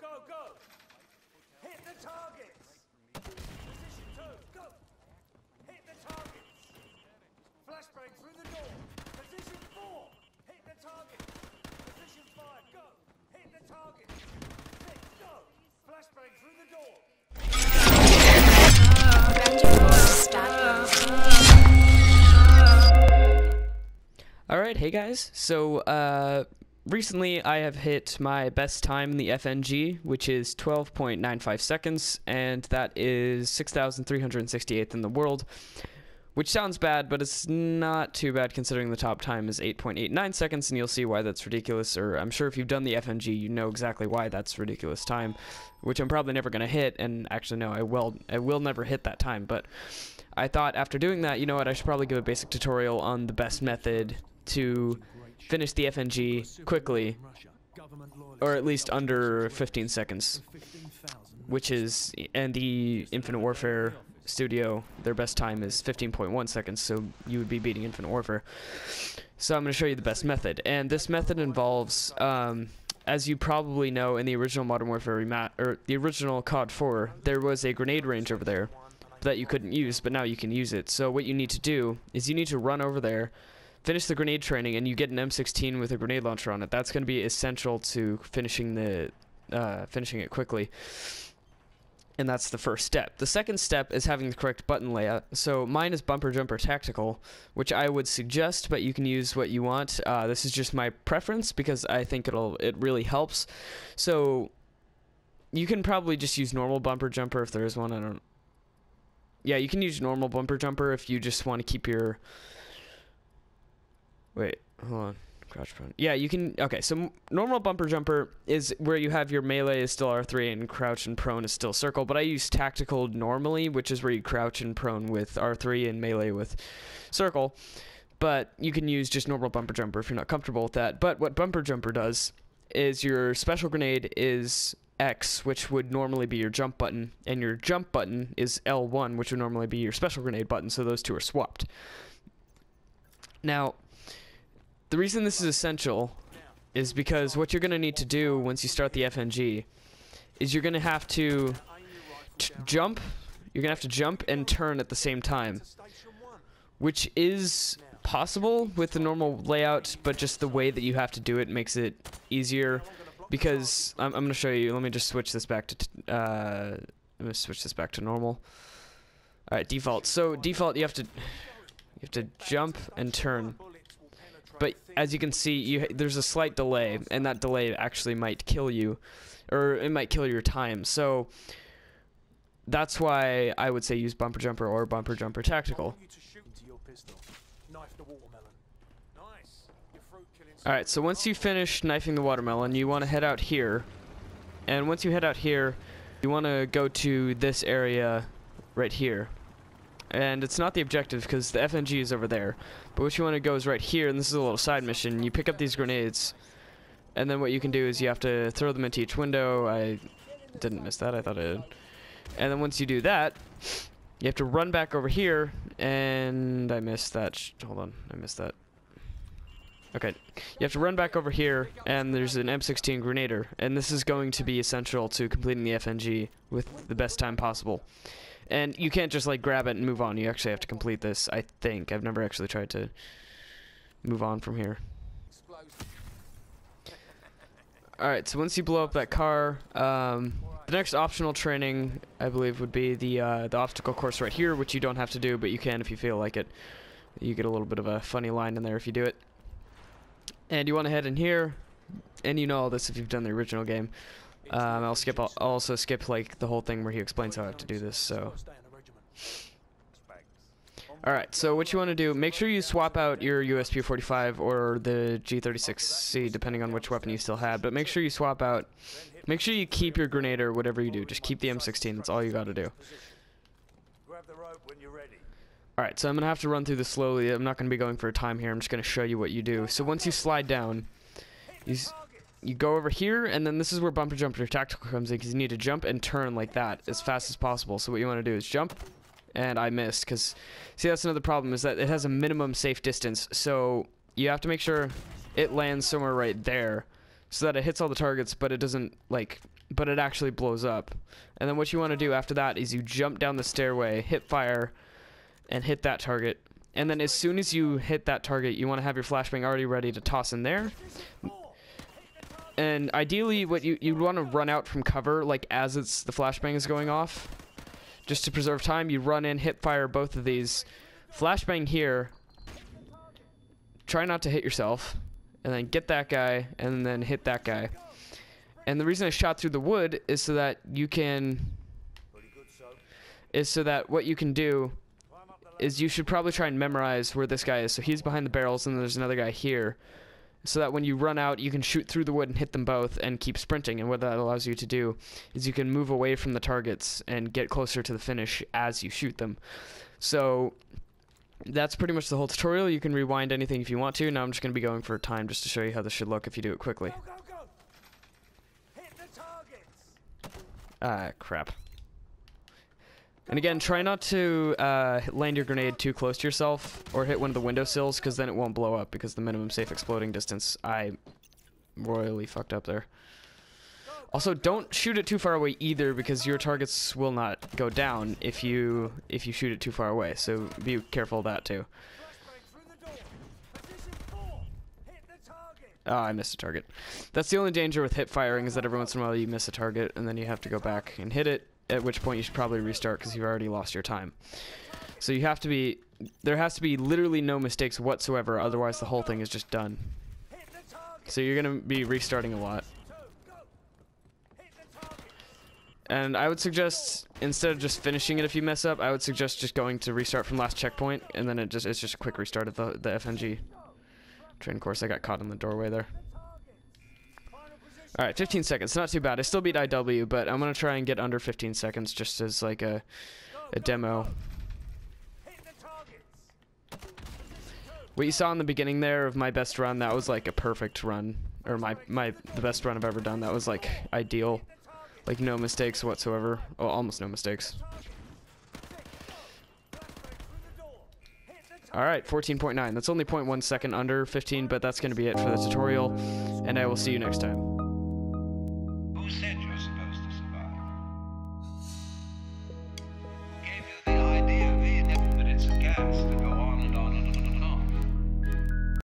go, go! Hit the targets! Position 2, go! Hit the targets! Flashbang through the door! Position 4, hit the target! Position 5, go! Hit the target! 6, go! Flashbang through the door! Alright, hey guys. So, recently I have hit my best time in the F.N.G, which is 12.95 seconds, and that is 6,368th in the world, which sounds bad, but it's not too bad considering the top time is 8.89 seconds, and you'll see why that's ridiculous, or I'm sure if you've done the F.N.G, you know exactly why that's ridiculous time, which I'm probably never going to hit, and actually no, I will never hit that time, but I thought after doing that, you know what, I should probably give a basic tutorial on the best method to finish the F.N.G quickly, or at least under 15 seconds, which is, and the Infinite Warfare Studio, their best time is 15.1 seconds, so you would be beating Infinite Warfare. So I'm going to show you the best method, and this method involves, as you probably know, in the original Modern Warfare or the original COD 4, there was a grenade range over there that you couldn't use, but now you can use it. So what you need to do is you need to run over there, finish the grenade training, and you get an M16 with a grenade launcher on it. That's going to be essential to finishing it quickly. And that's the first step. The second step is having the correct button layout. So mine is bumper jumper tactical, which I would suggest, but you can use what you want. This is just my preference because I think it really helps. So you can probably just use normal bumper jumper if there is one. Yeah, you can use normal bumper jumper if you just want to keep your... Wait, hold on. Crouch prone. Yeah, you can... Okay, so normal bumper jumper is where you have your melee is still R3 and crouch and prone is still circle, but I use tactical normally, which is where you crouch and prone with R3 and melee with circle. But you can use just normal bumper jumper if you're not comfortable with that. But what bumper jumper does is your special grenade is X, which would normally be your jump button, and your jump button is L1, which would normally be your special grenade button, so those two are swapped. Now, the reason this is essential is because what you're going to need to do once you start the F.N.G is you're going to have to jump. You're going to have to jump and turn at the same time, which is possible with the normal layout, but just the way that you have to do it makes it easier. Because I'm going to show you. Let me just switch this back to. I'm going to switch this back to normal. All right, default. So default, you have to jump and turn. But as you can see, there's a slight delay, and that delay actually might kill you, or it might kill your time. So that's why I would say use bumper jumper or bumper jumper tactical. Alright, so once you finish knifing the watermelon, you want to head out here. And once you head out here, you want to go to this area right here. And it's not the objective because the F.N.G is over there. But what you want to go is right here, and this is a little side mission. You pick up these grenades, and then what you can do is you have to throw them into each window. I didn't miss that, I thought I did. And then once you do that, you have to run back over here, and I missed that. Hold on, I missed that. Okay, you have to run back over here, and there's an M16 Grenader, and this is going to be essential to completing the F.N.G with the best time possible. And you can't just like grab it and move on. You actually have to complete this, I think. I've never actually tried to move on from here. Alright, so once you blow up that car, the next optional training, I believe, would be the obstacle course right here, which you don't have to do, but you can if you feel like it. You get a little bit of a funny line in there if you do it. And you want to head in here, and you know all this if you've done the original game. I'll also skip like the whole thing where he explains how I have to do this. So, all right. So what you want to do? Make sure you swap out your USP-45 or the G36C, depending on which weapon you still have. But make sure you swap out. Make sure you keep your Grenader, whatever you do. Just keep the M16. That's all you got to do. All right. So I'm gonna have to run through this slowly. I'm not gonna be going for a time here. I'm just gonna show you what you do. So once you slide down, you go over here, and then this is where bumper jumper tactical comes in, because you need to jump and turn like that as fast as possible. So what you want to do is jump, and I missed, because, see, that's another problem, is that it has a minimum safe distance, so you have to make sure it lands somewhere right there, so that it hits all the targets, but it doesn't, like, but it actually blows up. And then what you want to do after that is you jump down the stairway, hit fire, and hit that target. And then as soon as you hit that target, you want to have your flashbang already ready to toss in there. And ideally, what you'd want to run out from cover, like as the flashbang is going off, just to preserve time. You run in, hit fire both of these, flashbang here. Try not to hit yourself, and then get that guy, and then hit that guy. And the reason I shot through the wood is so that you can, what you can do is you should probably try and memorize where this guy is. So he's behind the barrels, and there's another guy here. So that when you run out, you can shoot through the wood and hit them both and keep sprinting. And what that allows you to do is you can move away from the targets and get closer to the finish as you shoot them. So that's pretty much the whole tutorial. You can rewind anything if you want to. Now I'm just going to be going for time just to show you how this should look if you do it quickly. Go, go, go. Hit the targets. Ah, crap. And again, try not to land your grenade too close to yourself or hit one of the windowsills, because then it won't blow up, because the minimum safe exploding distance, I royally fucked up there. Also, don't shoot it too far away either, because your targets will not go down if you shoot it too far away, so be careful of that too. Oh, I missed a target. That's the only danger with hip firing, is that every once in a while you miss a target, and then you have to go back and hit it, at which point you should probably restart because you've already lost your time. So you have to be, there has to be literally no mistakes whatsoever, otherwise the whole thing is just done. So you're going to be restarting a lot. And I would suggest, instead of just finishing it if you mess up, I would suggest just going to restart from last checkpoint, and then it's just a quick restart of the F.N.G. train course. I got caught in the doorway there. Alright, 15 seconds. Not too bad. I still beat IW, but I'm going to try and get under 15 seconds just as like a demo. What you saw in the beginning there of my best run, that was like a perfect run. Or the best run I've ever done. That was like ideal. Like no mistakes whatsoever. Oh, almost no mistakes. Alright, 14.9. That's only 0.1 second under 15, but that's going to be it for the tutorial. And I will see you next time. Who said you